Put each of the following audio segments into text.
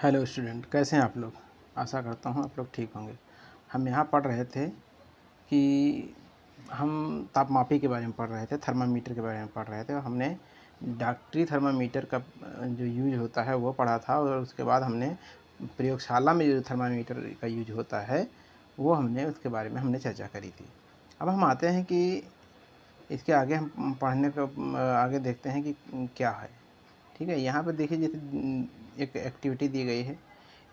Hello student, कैसे हैं आप लोग। आशा करता हूँ आप लोग ठीक होंगे। हम यहाँ पढ़ रहे थे कि हम तापमापी के बारे में पढ़ रहे थे, थर्मामीटर के बारे में पढ़ रहे थे और हमने डॉक्टरी थर्मामीटर का जो यूज होता है वो पढ़ा था और उसके बाद हमने प्रयोगशाला में जो थर्मामीटर का यूज होता है वो उसके बारे में हमने चर्चा करी थी। अब हम आते हैं कि इसके आगे हम पढ़ने को आगे देखते हैं कि क्या है। ठीक है, यहाँ पर देखिए जैसे एक एक्टिविटी दी गई है।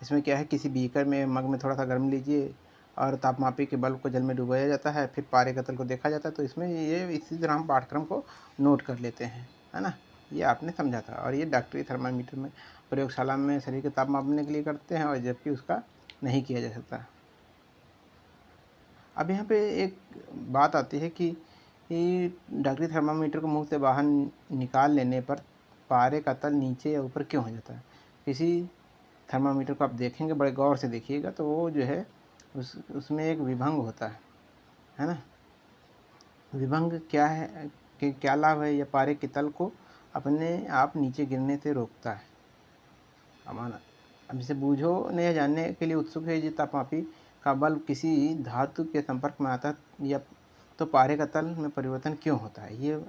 इसमें क्या है, किसी बीकर में मग में थोड़ा सा गर्म लीजिए और तापमापी के बल्ब को जल में डुबाया जाता है, फिर पारे का तल को देखा जाता है। तो इसमें ये इसी तरह हम पाठ्यक्रम को नोट कर लेते हैं, है ना। ये आपने समझा था। और ये डॉक्टरी थर्मामीटर में प्रयोगशाला में शरीर के ताप मापने के लिए करते हैं और जबकि उसका नहीं किया जा सकता। अब यहाँ पे एक बात आती है कि डॉक्टरी थर्मामीटर को मुंह से बाहर निकाल लेने पर पारे का तल नीचे या ऊपर क्यों हो जाता है। किसी थर्मामीटर को आप देखेंगे, बड़े गौर से देखिएगा, तो वो जो है उसमें एक विभंग होता है ना। विभंग क्या है कि क्या लाभ है, या पारे के तल को अपने आप नीचे गिरने से रोकता है। अब इसे बूझो ने यह जानने के लिए उत्सुक है कि तापमापी का बल्ब किसी धातु के संपर्क में आता है या तो पारे का तल में परिवर्तन क्यों होता है। ये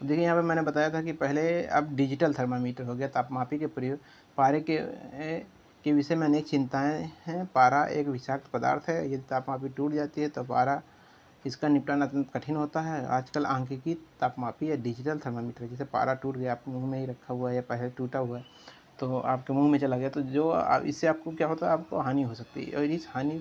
देखिए, यहाँ पे मैंने बताया था कि पहले अब डिजिटल थर्मामीटर हो गया। तापमापी के प्रयोग पारे के विषय में अनेक चिंताएं हैं। पारा एक विषाक्त पदार्थ है, यदि तापमापी टूट जाती है तो पारा इसका निपटाना अत्यंत कठिन होता है। आजकल आंखिकी तापमापी या डिजिटल थर्मामीटर, जैसे पारा टूट गया, आपके मुंह में ही रखा हुआ है या पहले टूटा हुआ है तो आपके मुंह में चला गया, तो जो इससे आपको क्या होता है, आपको हानि हो सकती है। और इस हानि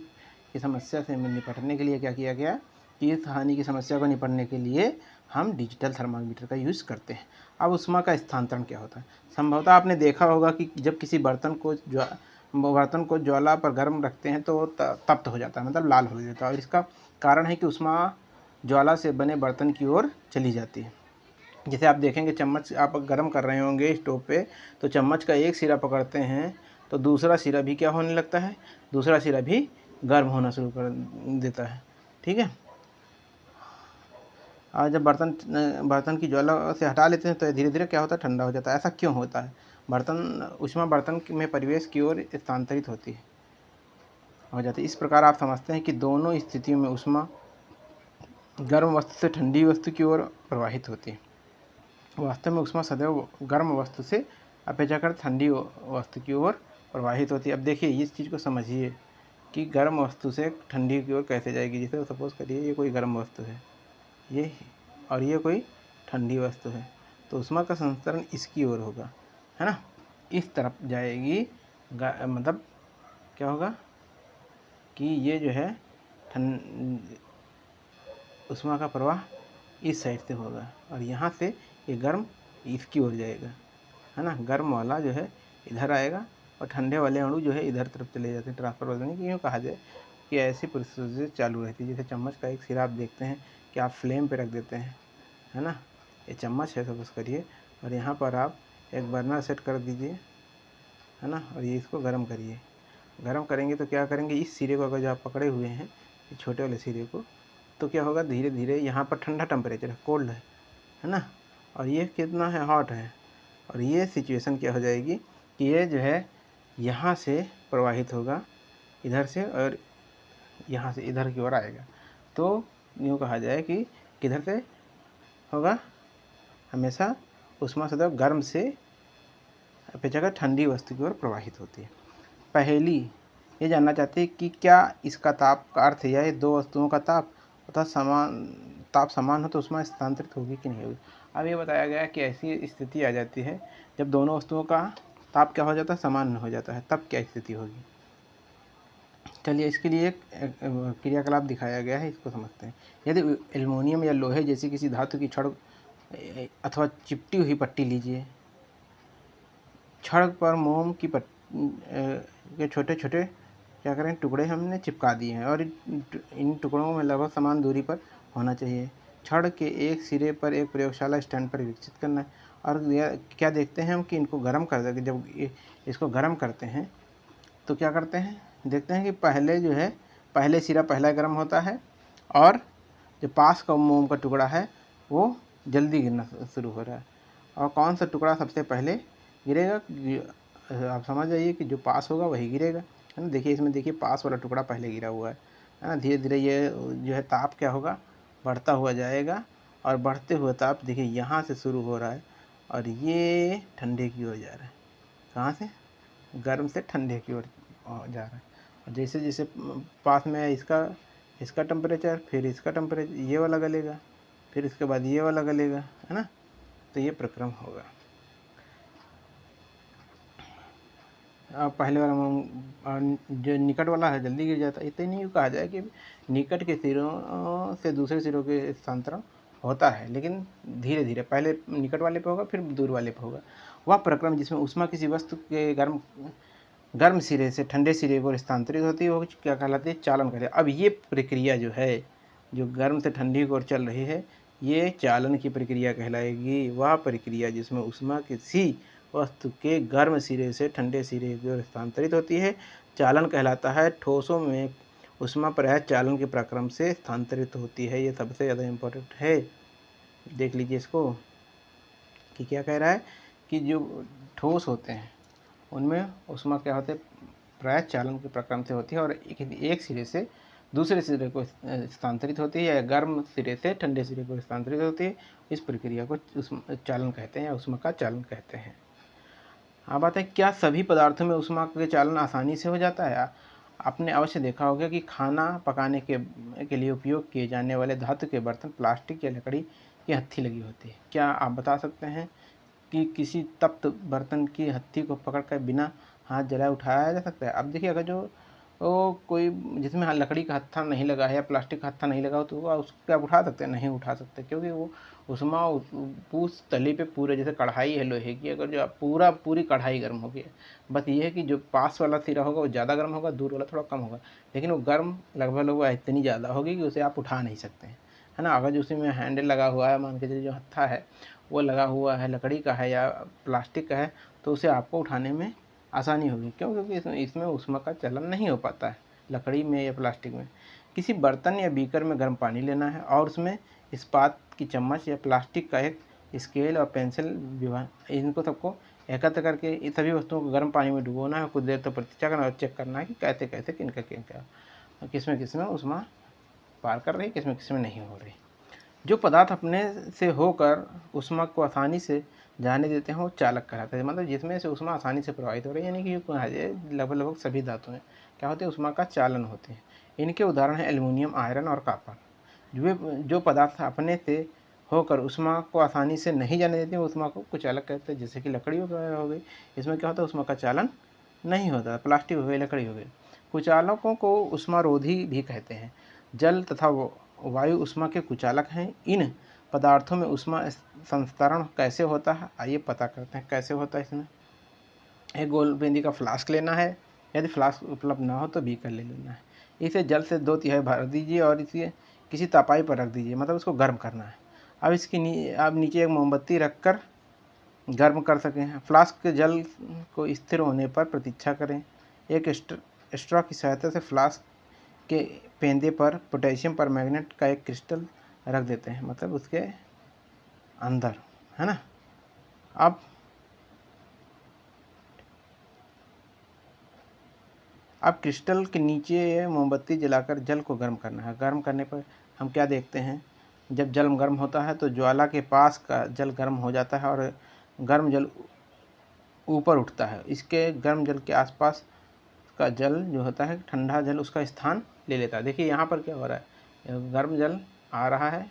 की समस्या से निपटने के लिए क्या किया गया कि इस हानि की समस्या को निपटने के लिए हम डिजिटल थर्मामीटर का यूज़ करते हैं। अब ऊष्मा का स्थानांतरण क्या होता है। संभवतः आपने देखा होगा कि जब किसी बर्तन को ज्वाला पर गर्म रखते हैं तो तप्त हो जाता है, मतलब लाल हो जाता है। और इसका कारण है कि ऊष्मा ज्वाला से बने बर्तन की ओर चली जाती है। जैसे आप देखेंगे, चम्मच आप गर्म कर रहे होंगे स्टोव पे, तो चम्मच का एक सिरा पकड़ते हैं तो दूसरा सिरा भी क्या होने लगता है, दूसरा सिरा भी गर्म होना शुरू कर देता है। ठीक है, और जब बर्तन की ज्वाला से हटा लेते हैं तो धीरे धीरे क्या होता है, ठंडा हो जाता है। ऐसा क्यों होता है। ऊष्मा बर्तन में परिवेश की ओर स्थानांतरित हो जाती है। इस प्रकार आप समझते हैं कि दोनों स्थितियों में ऊष्मा गर्म वस्तु से ठंडी वस्तु की ओर प्रवाहित होती है। वास्तव में ऊष्मा सदैव गर्म वस्तु से अपेक्षाकृत ठंडी वस्तु की ओर प्रवाहित होती है। अब देखिए, इस चीज़ को समझिए कि गर्म वस्तु से ठंडी की ओर कैसे जाएगी। जैसे सपोज करिए ये कोई गर्म वस्तु है, ये, और ये कोई ठंडी वस्तु है, तो ऊष्मा का संसरण इसकी ओर होगा, है ना, इस तरफ जाएगी। मतलब क्या होगा कि ये जो है ऊष्मा का प्रवाह इस साइड से होगा और यहाँ से ये गर्म इसकी ओर जाएगा, है ना। गर्म वाला जो है इधर आएगा और ठंडे वाले अणु जो है इधर तरफ चले जाते हैं। ट्रांसफर बदलने की यूँ कहा जाए कि ऐसी प्रोसीजर चालू रहती है। जैसे चम्मच का एक सिरा आप देखते हैं कि आप फ्लेम पे रख देते हैं, है ना। ये चम्मच है सपोज करिए, और यहाँ पर आप एक बर्नर सेट कर दीजिए, है ना, और ये इसको गर्म करिए। गर्म करेंगे तो क्या करेंगे, इस सिरे को अगर जो आप पकड़े हुए हैं, इस छोटे वाले सिरे को, तो क्या होगा, धीरे धीरे यहाँ पर ठंडा टेम्परेचर है, कोल्ड है ना, और ये कितना है, हॉट है। और ये सिचुएशन क्या हो जाएगी कि ये जो है यहाँ से प्रवाहित होगा इधर से, और यहाँ से इधर की ओर आएगा। तो यूँ कहा जाए कि किधर से होगा, हमेशा ऊष्मा सदैव गर्म से अपेक्षाकृत ठंडी वस्तु की ओर प्रवाहित होती है। पहली ये जानना चाहते हैं कि क्या इसका ताप का अर्थ यह है दो वस्तुओं का ताप अर्थात ताप समान हो तो ऊष्मा स्थानांतरित होगी कि नहीं होगी। अब ये बताया गया है कि ऐसी स्थिति आ जाती है जब दोनों वस्तुओं का ताप क्या हो जाता है, समान हो जाता है, तब क्या स्थिति होगी। चलिए, इसके लिए एक क्रियाकलाप दिखाया गया है, इसको समझते हैं। यदि एल्युमिनियम या लोहे जैसी किसी धातु की छड़ अथवा चिपटी हुई पट्टी लीजिए, छड़ पर मोम की के छोटे छोटे क्या करें, टुकड़े हमने चिपका दिए हैं और इन टुकड़ों में लगभग समान दूरी पर होना चाहिए। छड़ के एक सिरे पर एक प्रयोगशाला स्टैंड पर विकसित करना है। और क्या देखते हैं हम कि इनको गर्म कर देंगे। जब इसको गर्म करते हैं तो क्या करते हैं, देखते हैं कि पहले जो है, पहले सिरा पहला गर्म होता है और जो पास का मोम का टुकड़ा है वो जल्दी गिरना शुरू हो रहा है। और कौन सा टुकड़ा सबसे पहले गिरेगा, आप समझ जाइए कि जो पास होगा वही गिरेगा, है ना। देखिए इसमें देखिए पास वाला टुकड़ा पहले गिरा हुआ है ना। धीरे धीरे ये जो है ताप क्या होगा, बढ़ता हुआ जाएगा, और बढ़ते हुए ताप देखिए यहाँ से शुरू हो रहा है और ये ठंडे की ओर जा रहा है। कहाँ से? गर्म से ठंडे की ओर जा रहा है। और जैसे जैसे पास में है इसका टेम्परेचर, फिर इसका टेम्परेचर, ये वाला गलेगा, फिर इसके बाद ये वाला गलेगा, है ना। तो ये प्रक्रम होगा। पहले वाला जो निकट वाला है जल्दी गिर जाता है। इतने नहीं कहा जाए कि निकट के सिरों से दूसरे सिरों के स्थानांतरण होता है, लेकिन धीरे धीरे, पहले निकट वाले पे होगा फिर दूर वाले पे होगा। वह प्रक्रम जिसमें ऊष्मा किसी वस्तु के गर्म सिरे से ठंडे सिरे को स्थानांतरित होती है वो क्या कहलाती है? चालन कहते हैं। अब ये प्रक्रिया जो है, जो गर्म से ठंडी की ओर चल रही है, ये चालन की प्रक्रिया कहलाएगी। वह प्रक्रिया जिसमें ऊष्मा किसी वस्तु के गर्म सिरे से ठंडे सिरे की ओर स्थानांतरित होती है चालन कहलाता है। ठोसों में ऊष्मा प्रायः चालन के प्रक्रम से स्थानांतरित होती है। ये सबसे ज़्यादा इम्पोर्टेंट है, देख लीजिए इसको कि क्या कह रहा है कि जो ठोस होते हैं उनमें ऊष्मा क्या होते हैं, प्रायः चालन के प्रक्रम से होती है और एक सिरे से दूसरे सिरे को स्थानांतरित होती है या गर्म सिरे से ठंडे सिरे को स्थानांतरित होती है। इस प्रक्रिया को चालन कहते हैं या ऊष्मा का चालन कहते हैं। अब बात है, क्या सभी पदार्थों में ऊष्मा के चालन आसानी से हो जाता है? आपने अवश्य देखा होगा कि खाना पकाने के लिए उपयोग किए जाने वाले धातु के बर्तन प्लास्टिक या लकड़ी की हत्थी लगी होती है। क्या आप बता सकते हैं कि किसी तप्त बर्तन की हत्थी को पकड़कर बिना हाथ जलाए उठाया जा सकता है? अब देखिए अगर जो कोई जिसमें लकड़ी का हत्था नहीं लगा है या प्लास्टिक का हत्था नहीं लगा हो तो वो उसको आप उठा सकते हैं? नहीं उठा सकते, क्योंकि वो उसमें उस तली पे पूरे, जैसे कढ़ाई है लोहे की, अगर जो पूरी कढ़ाई गर्म होगी, बस ये है कि जो पास वाला सिरा होगा वो ज़्यादा गर्म होगा, दूर वाला थोड़ा कम होगा, लेकिन वो गर्म लगभग इतनी ज़्यादा होगी कि उसे आप उठा नहीं सकते हैं, है ना। अगर जो उसी में हैंडल लगा हुआ है, मान के चलिए जो हत्था है वो लगा हुआ है, लकड़ी का है या प्लास्टिक का है, तो उसे आपको उठाने में आसानी होगी। क्यों? क्योंकि इसमें ऊष्मा का चलन नहीं हो पाता है, लकड़ी में या प्लास्टिक में। किसी बर्तन या बीकर में गर्म पानी लेना है और उसमें इस्पात की चम्मच या प्लास्टिक का एक स्केल और पेंसिल इनको सबको एकत्र करके इन सभी वस्तुओं को गर्म पानी में डुबोना है। कुछ देर तक प्रतीक्षा करना और चेक करना है कि कैसे कैसे किसमें किसमें ऊष्मा पार कर रही, किसमें किसमें नहीं हो रही। जो पदार्थ अपने से होकर ऊष्मा को आसानी से जाने देते हैं वो चालक कहलाते हैं। मतलब जिसमें से ऊष्मा आसानी से प्रवाहित हो रही है, यानी कि लगभग सभी धातु में क्या होते हैं, ऊष्मा का चालन होते हैं। इनके उदाहरण हैं एल्युमिनियम, आयरन और कॉपर। जो पदार्थ अपने से होकर ऊष्मा को आसानी से नहीं जाने देते हैं ऊष्मा को कुचालक कहते हैं। जैसे कि लकड़ी हो गई, इसमें क्या होता है, ऊष्मा का चालन नहीं होता। प्लास्टिक हो गई, लकड़ी हो गई। कुचालकों को ऊष्मारोधी भी कहते हैं। जल तथा वायु ऊष्मा के कुचालक हैं। इन पदार्थों में ऊष्मा संस्तरण कैसे होता है, आइए पता करते हैं कैसे होता है। इसमें एक गोल बेंदी का फ्लास्क लेना है, यदि फ्लास्क उपलब्ध ना हो तो बीकर ले लेना है। इसे जल से 2/3 भर दीजिए और इसे किसी तपाई पर रख दीजिए, मतलब इसको गर्म करना है। अब अब नीचे एक मोमबत्ती रखकर गर्म कर सकें। फ्लास्क के जल को स्थिर होने पर प्रतीक्षा करें। एक स्ट्रॉ की सहायता से फ्लास्क के पेंदे पर पोटेशियम परमैंगनेट का एक क्रिस्टल रख देते हैं, मतलब उसके अंदर, है ना। अब क्रिस्टल के नीचे मोमबत्ती जलाकर जल को गर्म करना है। गर्म करने पर हम क्या देखते हैं, जब जल गर्म होता है तो ज्वाला के पास का जल गर्म हो जाता है और गर्म जल ऊपर उठता है। इसके गर्म जल के आसपास का जल जो होता है, ठंडा जल उसका स्थान ले लेता है। देखिए यहाँ पर क्या हो रहा है, गर्म जल आ रहा है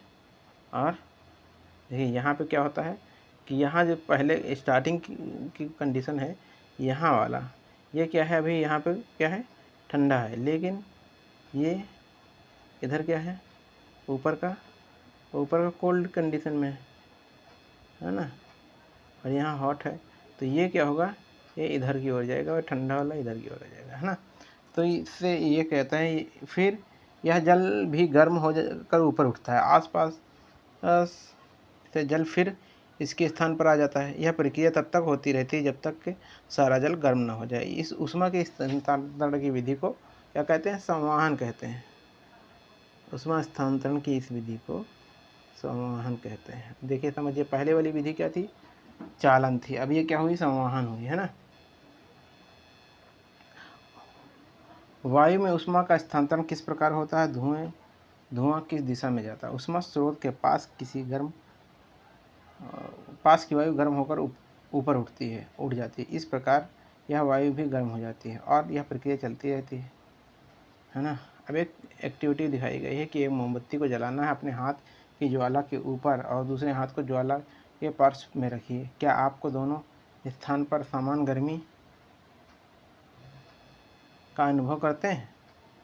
और देखिए यहाँ पे क्या होता है कि यहाँ जो पहले स्टार्टिंग की कंडीशन है, यहाँ वाला ये क्या है, अभी यहाँ पे क्या है, ठंडा है, लेकिन ये इधर क्या है, ऊपर का कोल्ड कंडीशन में है ना, और यहाँ हॉट है। तो ये क्या होगा, ये इधर की ओर जाएगा और ठंडा वाला इधर की ओर जाएगा, है ना। तो इससे ये कहता है, फिर यह जल भी गर्म हो कर ऊपर उठता है। आसपास से जल फिर इसके स्थान पर आ जाता है। यह प्रक्रिया तब तक होती रहती है जब तक कि सारा जल गर्म न हो जाए। इस ऊष्मा के स्थानांतरण की विधि को क्या कहते हैं, संवहन कहते हैं। ऊष्मा स्थानांतरण की इस विधि को संवहन कहते हैं। देखिए समझिए, पहले वाली विधि क्या थी, चालन थी, अब ये क्या हुई, संवहन हुई, है ना। वायु में ऊष्मा का स्थानांतरण किस प्रकार होता है? धुआं किस दिशा में जाता है? ऊष्मा स्रोत के पास की वायु गर्म होकर ऊपर उठ जाती है। इस प्रकार यह वायु भी गर्म हो जाती है और यह प्रक्रिया चलती रहती है ना। अब एक एक्टिविटी दिखाई गई है कि एक मोमबत्ती को जलाना है, अपने हाथ की ज्वाला के ऊपर और दूसरे हाथ को ज्वाला के पार्श्व में रखिए। क्या आपको दोनों स्थान पर समान गर्मी का अनुभव करते हैं?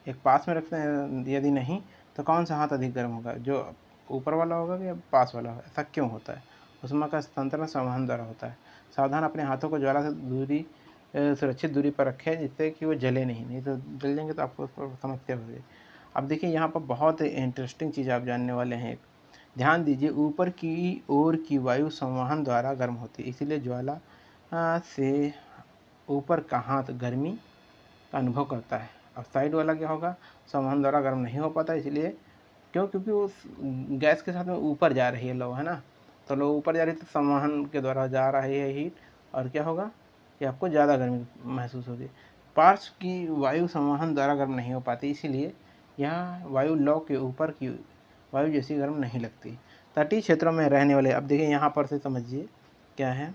एक पास में रखते हैं, यदि नहीं तो कौन सा हाथ अधिक गर्म होगा? जो ऊपर वाला होगा या पास वाला होगा? ऐसा क्यों होता है? ऊष्मा का स्थानांतरण संवहन द्वारा होता है। सावधान, अपने हाथों को ज्वाला से सुरक्षित दूरी पर रखें जिससे कि वो जले नहीं तो जल जाएंगे तो आपको समस्या होगी। अब देखिए यहाँ पर बहुत इंटरेस्टिंग चीज़ आप जानने वाले हैं। ध्यान दीजिए, ऊपर की ओर की वायु संवहन द्वारा गर्म होती है, इसलिए ज्वाला से ऊपर का हाथ गर्मी का अनुभव करता है। अब साइड वाला क्या होगा? संवहन द्वारा गर्म नहीं हो पाता, इसलिए क्योंकि वो गैस के साथ में ऊपर जा रही है लो, है ना। तो लो ऊपर जा रही है तो संवहन के द्वारा जा रही है हीट, और क्या होगा कि आपको ज़्यादा गर्मी महसूस होगी। पार्श्व की वायु संवहन द्वारा गर्म नहीं हो पाती, इसीलिए यह वायु लौ के ऊपर की वायु जैसी गर्म नहीं लगती। तटीय क्षेत्रों में रहने वाले, अब देखिए यहाँ पर से समझिए क्या है।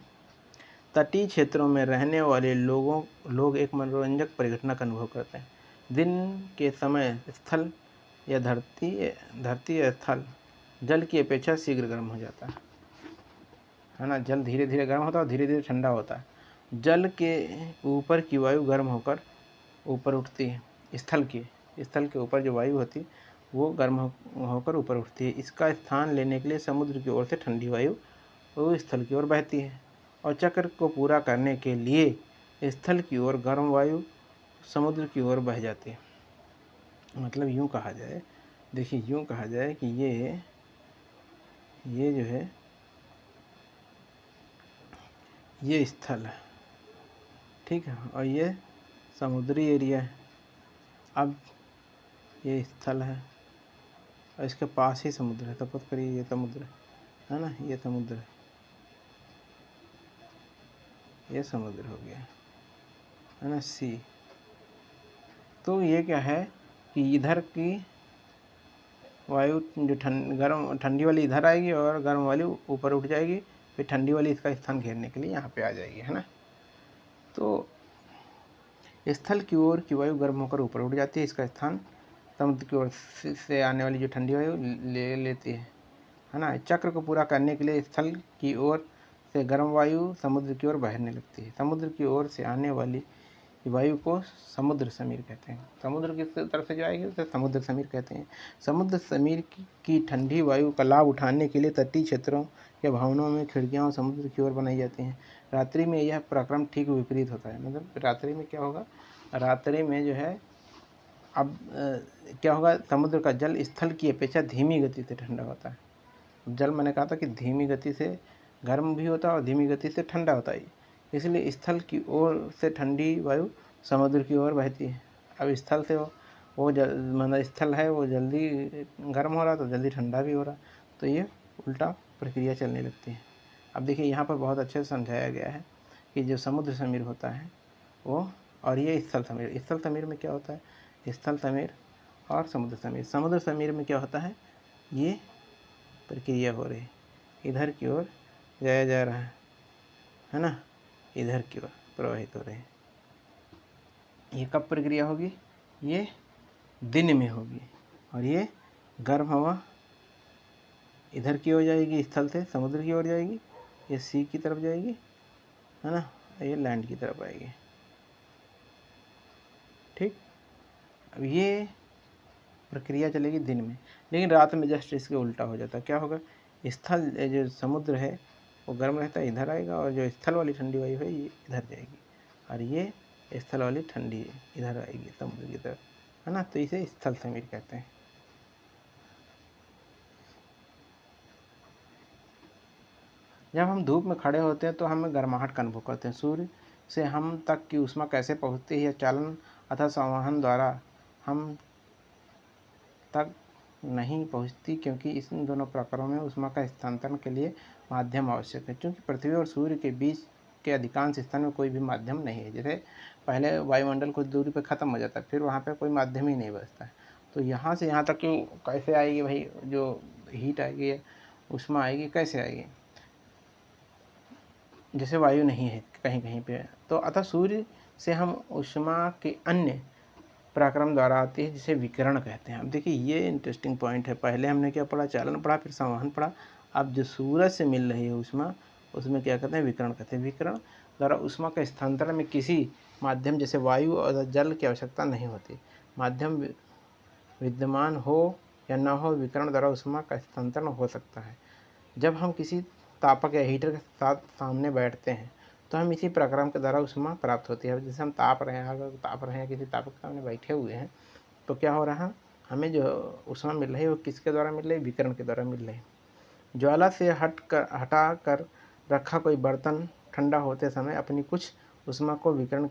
तटीय क्षेत्रों में रहने वाले लोग एक मनोरंजक परिघटना का अनुभव करते हैं। दिन के समय स्थल या धरती या स्थल जल की अपेक्षा शीघ्र गर्म हो जाता है ना। जल धीरे धीरे गर्म होता है और धीरे धीरे ठंडा होता है। जल के ऊपर की वायु गर्म होकर ऊपर उठती है। स्थल के ऊपर जो वायु होती है वो गर्म होकर ऊपर उठती है। इसका स्थान लेने के लिए समुद्र की ओर से ठंडी वायु वो स्थल की ओर बहती है, और चक्र को पूरा करने के लिए स्थल की ओर गर्म वायु समुद्र की ओर बह जाती है। मतलब यूँ कहा जाए, देखिए यूँ कहा जाए कि ये जो है ये स्थल है, ठीक है, और ये समुद्री एरिया है। अब ये स्थल है और इसके पास ही समुद्र है। सपोज करिए ये समुद्र है ना, ये समुद्र है, ये समुद्र हो गया है ना, सी। तो ये क्या है कि इधर की वायु जो ठंडी वाली इधर आएगी और गर्म वाली ऊपर उठ जाएगी, फिर ठंडी वाली इसका स्थान घेरने के लिए यहाँ पे आ जाएगी, है ना। तो स्थल की ओर की वायु गर्म होकर ऊपर उठ जाती है, इसका स्थान समुद्र की ओर से आने वाली जो ठंडी वायु ले लेती है ना। चक्र को पूरा करने के लिए स्थल की ओर से गर्म वायु समुद्र की ओर बहने लगती है। समुद्र की ओर से आने वाली वायु को समुद्र समीर कहते हैं। समुद्र की तरफ से जो आएगी उसे समुद्र समीर कहते हैं। समुद्र समीर की ठंडी वायु का लाभ उठाने के लिए तटीय क्षेत्रों के भवनों में खिड़कियां समुद्र की ओर बनाई जाती हैं। रात्रि में यह प्रक्रम ठीक विपरीत होता है। मतलब रात्रि में क्या होगा, रात्रि में जो है अब क्या होगा, समुद्र का जल स्थल की अपेक्षा धीमी गति से ठंडा होता है। जल मैंने कहा था कि धीमी गति से गर्म भी होता है और धीमी गति से ठंडा होता है, इसलिए स्थल की ओर से ठंडी वायु समुद्र की ओर बहती है। अब स्थल से वो मतलब स्थल है वो जल्दी गर्म हो रहा तो जल्दी ठंडा भी हो रहा, तो ये उल्टा प्रक्रिया चलने लगती है। अब देखिए यहाँ पर बहुत अच्छे से समझाया गया है कि जो समुद्र समीर होता है वो, और ये स्थल समीर में क्या होता है, स्थल समीर और समुद्र समीर में क्या होता है, ये प्रक्रिया हो रही है, इधर की ओर जाया जा रहा है ना, इधर की ओर प्रवाहित हो रहे हैं। ये कब प्रक्रिया होगी, ये दिन में होगी, और ये गर्म हवा इधर की ओर जाएगी, स्थल से समुद्र की ओर जाएगी, ये सी की तरफ जाएगी, है ना, ये लैंड की तरफ आएगी। ठीक, अब ये प्रक्रिया चलेगी दिन में, लेकिन रात में जस्ट इसके उल्टा हो जाता है। क्या होगा, स्थल जो समुद्र है वो गर्म रहता है, इधर आएगा, और जो स्थल वाली ठंडी वायु है ये इधर जाएगी, और ये स्थल वाली ठंडी इधर आएगी समुद्र की तरफ, है ना। तो इसे स्थल समीर कहते हैं। जब हम धूप में खड़े होते हैं तो हमें गर्माहट का अनुभव करते हैं। सूर्य से हम तक की ऊष्मा कैसे पहुँचती है, चालन अथवा संवहन द्वारा हम तक नहीं पहुँचती, क्योंकि इन दोनों प्रकारों में ऊष्मा का स्थानांतरण के लिए माध्यम आवश्यक है। क्योंकि पृथ्वी और सूर्य के बीच के अधिकांश स्थान में कोई भी माध्यम नहीं है। जैसे पहले वायुमंडल कुछ दूरी पर ख़त्म हो जाता है, फिर वहाँ पे कोई माध्यम ही नहीं बचता है। तो यहाँ से यहाँ तक कि कैसे आएगी भाई, जो हीट आएगी, ऊष्मा आएगी, कैसे आएगी? जैसे वायु नहीं है कहीं कहीं पे, तो अतः सूर्य से हम ऊष्मा के अन्य पराक्रम द्वारा आती है, जिसे विकिरण कहते हैं। अब देखिए ये इंटरेस्टिंग पॉइंट है। पहले हमने क्या पढ़ा, चालन पढ़ा, फिर संवहन पढ़ा। अब जो सूरज से मिल रही है ऊष्मा, उसमें क्या कहते हैं, विकिरण कहते हैं। विकिरण द्वारा ऊष्मा का स्थानांतरण में किसी माध्यम जैसे वायु और जल की आवश्यकता नहीं होती। माध्यम विद्यमान हो या न हो, विकिरण द्वारा ऊष्मा का स्थानांतरण हो सकता है। जब हम किसी तापक या हीटर के साथ सामने बैठते हैं तो हम इसी प्रक्रम के द्वारा ऊष्मा प्राप्त होती है। जैसे हम ताप रहे हैं, अगर ताप रहे हैं, किसी तापक के सामने बैठे हुए हैं, तो क्या हो रहा है, हमें जो ऊष्मा मिल रही है वो किसके द्वारा मिल रही है, विकिरण के द्वारा मिल रही है। ज्वाला से हटा कर रखा कोई बर्तन ठंडा होते समय अपनी कुछ ऊष्मा को विकिरण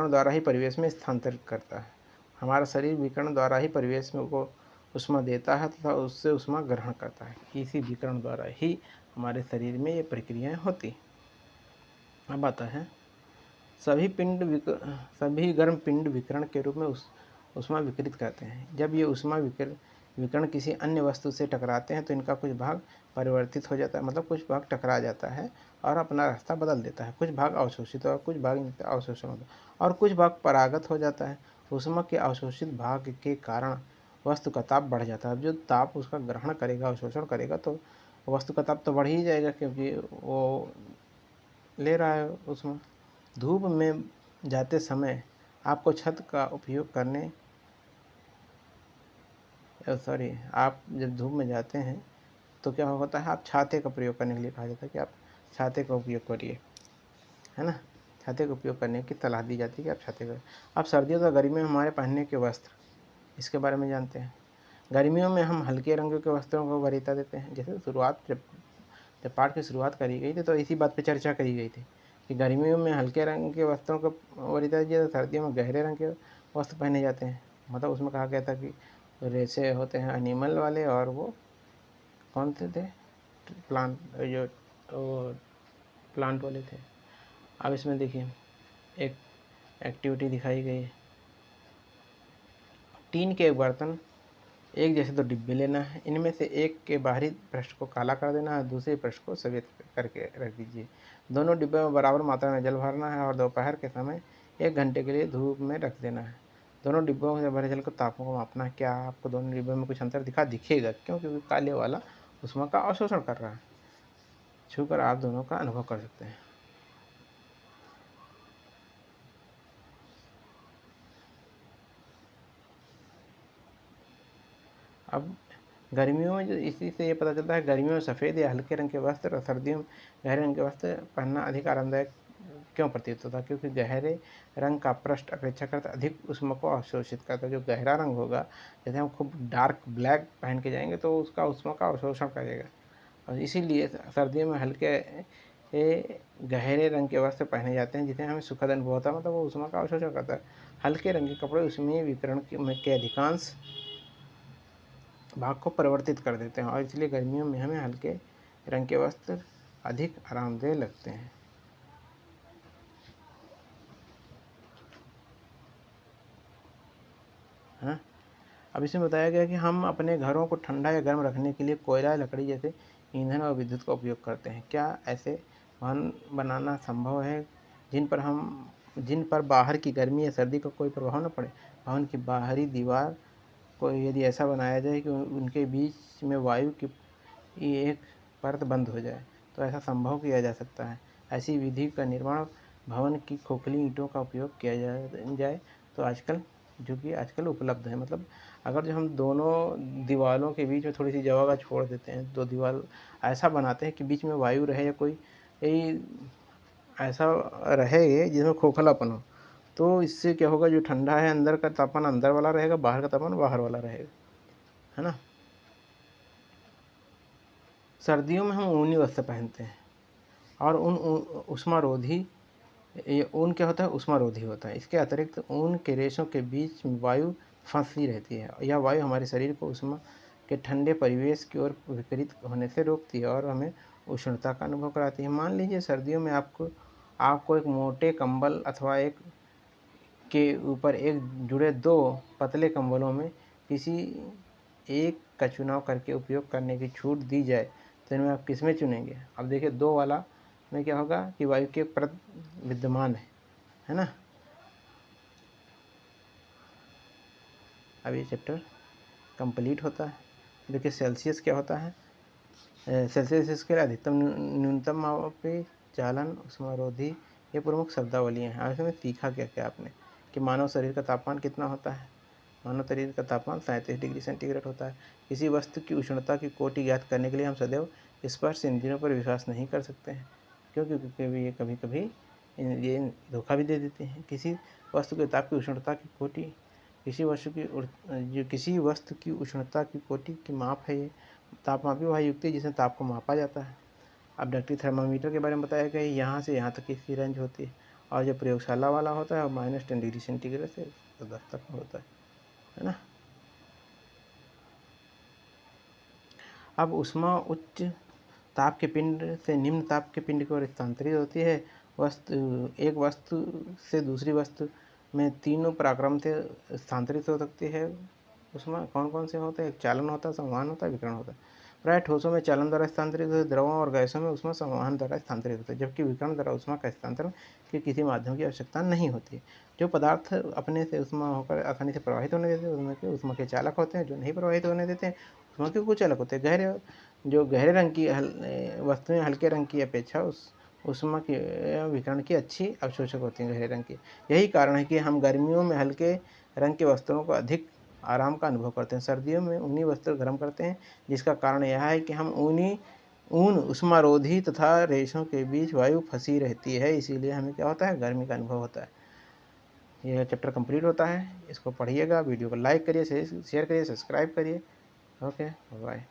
द्वारा ही परिवेश में स्थानांतरित करता है। हमारा शरीर विकिरण द्वारा ही परिवेश में को ऊष्मा देता है तथा उससे ऊष्मा ग्रहण करता है। इसी विकिरण द्वारा ही हमारे शरीर में ये प्रक्रियाएं होती। अब आता है सभी गर्म पिंड विकिरण के रूप में ऊष्मा विकिरित करते हैं। जब ये ऊष्मा विकिरण किसी अन्य वस्तु से टकराते हैं तो इनका कुछ भाग परिवर्तित हो जाता है, मतलब कुछ भाग टकरा जाता है और अपना रास्ता बदल देता है। कुछ भाग अवशोषित और कुछ भाग अवशोषण होता है और कुछ भाग परागत हो जाता है। ऊष्मा के अवशोषित भाग के कारण वस्तु का ताप बढ़ जाता है। अब जो ताप उसका ग्रहण करेगा, अवशोषण करेगा, तो वस्तु का ताप तो बढ़ ही जाएगा, क्योंकि वो ले रहा है उसमें। धूप में जाते समय आपको छत का उपयोग करने आप जब धूप में जाते हैं तो क्या होता है, आप छाते का प्रयोग करने के लिए कहा जाता है कि आप छाते का उपयोग करिए, है ना। छाते का उपयोग करने की सलाह दी जाती है कि आप छाते का। अब सर्दियों तथा गर्मियों में हमारे पहनने के वस्त्र, इसके बारे में जानते हैं। गर्मियों में हम हल्के रंगों के वस्त्रों को वरीयता देते हैं। जैसे जब पाठ की शुरुआत करी गई थी तो इसी बात पे चर्चा करी गई थी कि गर्मियों में हल्के रंग के वस्त्रों को वरीयता दी, तो सर्दियों में गहरे रंग के वस्त्र पहने जाते हैं। मतलब उसमें कहा गया था कि रेसे होते हैं एनिमल वाले, और वो कौन से थे, प्लांट, जो प्लांट वाले थे। अब इसमें देखिए एक एक्टिविटी दिखाई गई है। टीन के बर्तन एक जैसे दो डिब्बे लेना है। इनमें से एक के बाहरी पृष्ठ को काला कर देना है, दूसरे पृष्ठ को सफ़ेद करके रख दीजिए। दोनों डिब्बे में बराबर मात्रा में जल भरना है और दोपहर के समय 1 घंटे के लिए धूप में रख देना है। दोनों डिब्बों से भरे जल को तापों को मापना है। क्या आपको दोनों डिब्बों में कुछ अंतर दिखेगा? क्यों? क्योंकि काले वाला ऊष्मा का अवशोषण कर रहा है। छूकर आप दोनों का अनुभव कर सकते हैं। अब गर्मियों में जो इसी से ये पता चलता है, गर्मियों में सफ़ेद या हल्के रंग के वस्त्र और सर्दियों में गहरे रंग के वस्त्र पहनना अधिक आरामदायक क्यों प्रतीत होता है? क्योंकि गहरे रंग का पृष्ठ अपेक्षाकृत अधिक ऊष्मा को अवशोषित करता है। जो गहरा रंग होगा, जैसे हम खूब डार्क ब्लैक पहन के जाएंगे तो उसका ऊष्मा का अवशोषण करेगा, और इसीलिए सर्दियों में हल्के गहरे रंग के वस्त्र पहने जाते हैं, जिससे हमें सुखद अनुभव होता है, मतलब वो ऊष्मा का अवशोषण करता है। हल्के रंग के कपड़े ऊष्मीय विकिरण के अधिकांश भाग को परिवर्तित कर देते हैं, और इसलिए गर्मियों में हमें हल्के रंग के वस्त्र अधिक आरामदेह लगते हैं। हाँ, अब इसमें बताया गया कि हम अपने घरों को ठंडा या गर्म रखने के लिए कोयला, लकड़ी जैसे ईंधन और विद्युत का उपयोग करते हैं। क्या ऐसे वाहन बनाना संभव है जिन पर बाहर की गर्मी या सर्दी का कोई प्रभाव न पड़े? भवन की बाहरी दीवार को यदि ऐसा बनाया जाए कि उनके बीच में वायु की एक परत बंद हो जाए, तो ऐसा संभव किया जा सकता है। ऐसी विधि का निर्माण भवन की खोखली ईंटों का उपयोग किया जाए तो आजकल उपलब्ध है। मतलब अगर जो हम दोनों दीवारों के बीच में थोड़ी सी जगह छोड़ देते हैं, दो दीवार ऐसा बनाते हैं कि बीच में वायु रहे या कोई ऐसा रहे जिसमें खोखलापन हो, तो इससे क्या होगा, जो ठंडा है अंदर का तापमान अंदर वाला रहेगा, बाहर का तापमान बाहर वाला रहेगा, है ना। सर्दियों में हम ऊनी वस्त्र पहनते हैं और ऊष्मारोधी, ये ऊन क्या होता है, ऊष्मारोधी होता है। इसके अतिरिक्त ऊन के रेशों के बीच में वायु फंसी रहती है। यह वायु हमारे शरीर को ऊष्मा के ठंडे परिवेश की ओर विपरीत होने से रोकती है और हमें उष्णता का अनुभव कराती है। मान लीजिए सर्दियों में आपको एक मोटे कंबल अथवा एक के ऊपर एक जुड़े 2 पतले कंबलों में किसी एक का चुनाव करके उपयोग करने की छूट दी जाए, तो इनमें आप किसमें चुनेंगे? अब देखिए 2 वाला में क्या होगा कि वायु के परत विद्यमान है ना? अब ये चैप्टर कंप्लीट होता है। देखिए सेल्सियस क्या होता है? सेल्सियस स्केल अधिकतम न्यूनतम मापी चालन उष्मारोधी, ये प्रमुख शब्दावलियाँ हैं। आज हमें सीखा क्या क्या आपने कि मानव शरीर का तापमान कितना होता है? मानव शरीर का तापमान 37 डिग्री सेंटीग्रेड होता है। किसी वस्तु की उष्णता की कोटि ज्ञात करने के लिए हम सदैव स्पर्श इंद्रियों पर विश्वास नहीं कर सकते हैं, क्योंकि क्योंकि ये कभी कभी ये धोखा भी दे देते हैं। किसी वस्तु के ताप की उष्णता की कोटि किसी वस्तु की उष्णता की कोटि की माप है। ये तापमापी वह युक्ति है जिसमें ताप को मापा जाता है। अब डक्टी थर्मामीटर के बारे में बताया गया, यहाँ से यहाँ तक की इसकी रेंज होती है, और जो प्रयोगशाला वाला होता है वो -10 डिग्री सेंटीग्रेड से 10 तक होता है ना। अब ऊष्मा उच्च ताप के पिंड से निम्न ताप के पिंड की ओर स्थानांतरित होती है। एक वस्तु से दूसरी वस्तु में तीनों पराक्रम से स्थानांतरित हो सकती है। ऊष्मा कौन कौन से होते हैं? चालन होता है, संवहन होता है, विकिरण होता है। प्राय ठोसों में चालन द्वारा स्थानांतरित होते, द्रवों और गैसों में ऊष्मा संवहन द्वारा स्थानांतरित होता है, जबकि विकिरण द्वारा ऊष्मा का स्थानांतरण के किसी माध्यम की आवश्यकता नहीं होती। जो पदार्थ अपने से ऊष्मा होकर आसानी से प्रवाहित होने देते हैं उनमें ऊष्मा के चालक होते हैं, जो नहीं प्रवाहित होने देते हैं ऊष्मा के कुचालक होते हैं। गहरे रंग की वस्तुएं हल्के रंग की अपेक्षा ऊष्मा की विकिरण की अच्छी अवशोषक होती हैं, गहरे रंग की। यही कारण है कि हम गर्मियों में हल्के रंग की वस्तुओं को अधिक आराम का अनुभव करते हैं, सर्दियों में ऊनी वस्त्र गर्म करते हैं, जिसका कारण यह है कि ऊन उष्मारोधी तथा रेशों के बीच वायु फंसी रहती है, इसीलिए हमें क्या होता है? गर्मी का अनुभव होता है। यह चैप्टर कंप्लीट होता है। इसको पढ़िएगा, वीडियो को लाइक करिए, शेयर करिए, सब्सक्राइब करिए। Okay, bye.